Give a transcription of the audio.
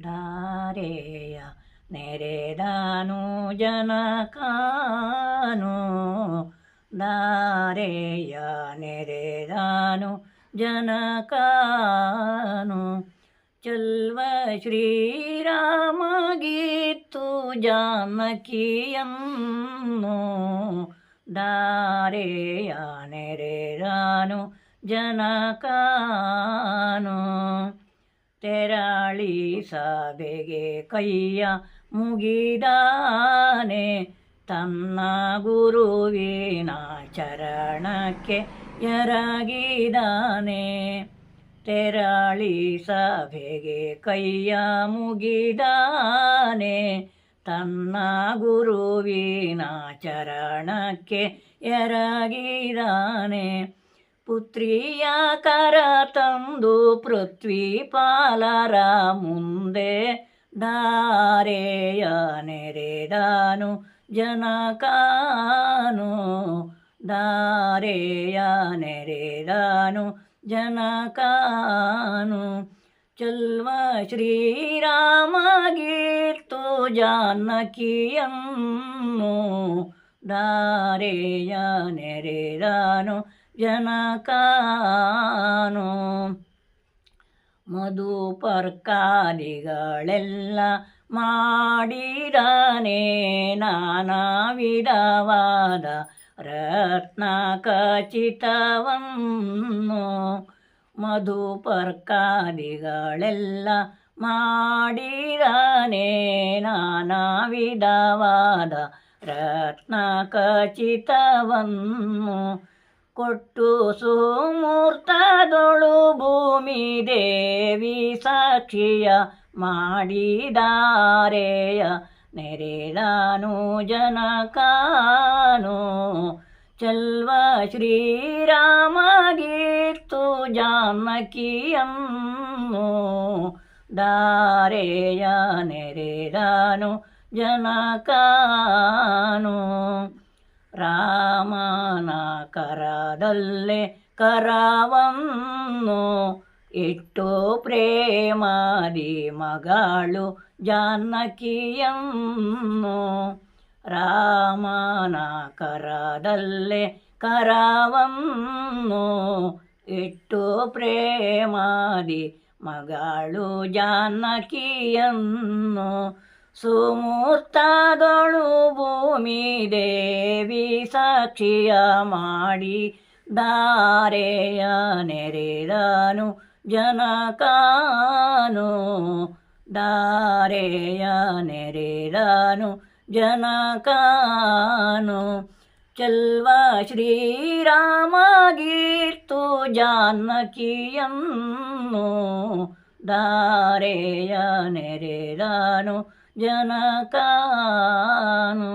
ಧಾರೆಯ ನೆರೆದಾನು ಜನಕಾನು ಧಾರೆಯ ನೆರೆದಾನು ಜನಕಾನು ಚಲ್ವ ಶ್ರೀರಾಮಗೀತು ಜಾನಕಿಯನ್ನು ಧಾರೆಯ ನೆರೆದಾನು ಜನಕಾನು ತೆರಳಿ ಸಭೆಗೆ ಕೈಯ ಮುಗಿದಾನೆ ತನ್ನ ಗುರುವಿನ ಚರಣಕ್ಕೆ ಎರಗಿದಾನೆ ತೆರಳಿ ಸಭೆಗೆ ಕೈಯ ಮುಗಿದಾನೆ ತನ್ನ ಗುರುವಿನ ಚರಣಕ್ಕೆ ಎರಗಿದಾನೆ ಪುತ್ರಿಯ ಕರ ತಂದು ಪೃಥ್ವಿ ಪಾಲರ ಮುಂದೆ ಧಾರೆಯ ನೆರೆದಾನು ಜನಕಾನು ಧಾರೆಯ ನೆರೆದಾನು ಜನಕಾನು ಚಲ್ವ ಶ್ರೀರಾಮಗೀತು ಜಾನಕಿಯನ್ನು ಧಾರೆಯ ನೆರೆದಾನು ಜನಕಾನು ಮಧುಪರ್ಕಾದಿಗಳೆಲ್ಲ ಮಾಡಿದಾನೆ ನಾನಾ ವಿಧವಾದ ರತ್ನ ಖಚಿತವನ್ನು ಮಧುಪರ್ಕಾದಿಗಳೆಲ್ಲ ಮಾಡಿದಾನೆ ನಾನಾ ವಿಧವಾದ ರತ್ನ ಖಚಿತವನ್ನು ಕೊಟ್ಟು ಸುಮೂರ್ತದೊಳು ಭೂಮಿ ದೇವಿ ಸಾಕ್ಷಿಯ ಮಾಡಿದಾರೆಯ ನೆರೆದಾನು ಜನಕಾನು ಚಲ್ವ ಶ್ರೀರಾಮಗೀತು ಜಾನಕಿಯನ್ನು ಧಾರೆಯ ನೆರೆದಾನು ಜನಕಾನು ರಾಮನ ಕರದಲ್ಲೇ ಕರವನ್ನು ಇಟ್ಟು ಪ್ರೇಮಾದಿ ಮಗಳು ಜಾನಕಿಯನ್ನು ರಾಮನ ಕರದಲ್ಲೇ ಕರವನ್ನು ಇಟ್ಟು ಪ್ರೇಮಾದಿ ಮಗಳು ಜಾನಕಿಯನ್ನು ಸುಮೂರ್ತದೊಳು ಭೂಮಿ ದೇವಿ ಸಾಕ್ಷಿಯ ಮಾಡಿ ಧಾರೆಯ ನೆರೆದಾನು ಜನಕಾನು ಧಾರೆಯ ನೆರೆದಾನು ಜನಕಾನು ಚಲ್ವ ಶ್ರೀರಾಮಗೀತು ಜಾನಕಿಯನ್ನು ಧಾರೆಯ ನೆರೆದಾನು ಜನಕಾನು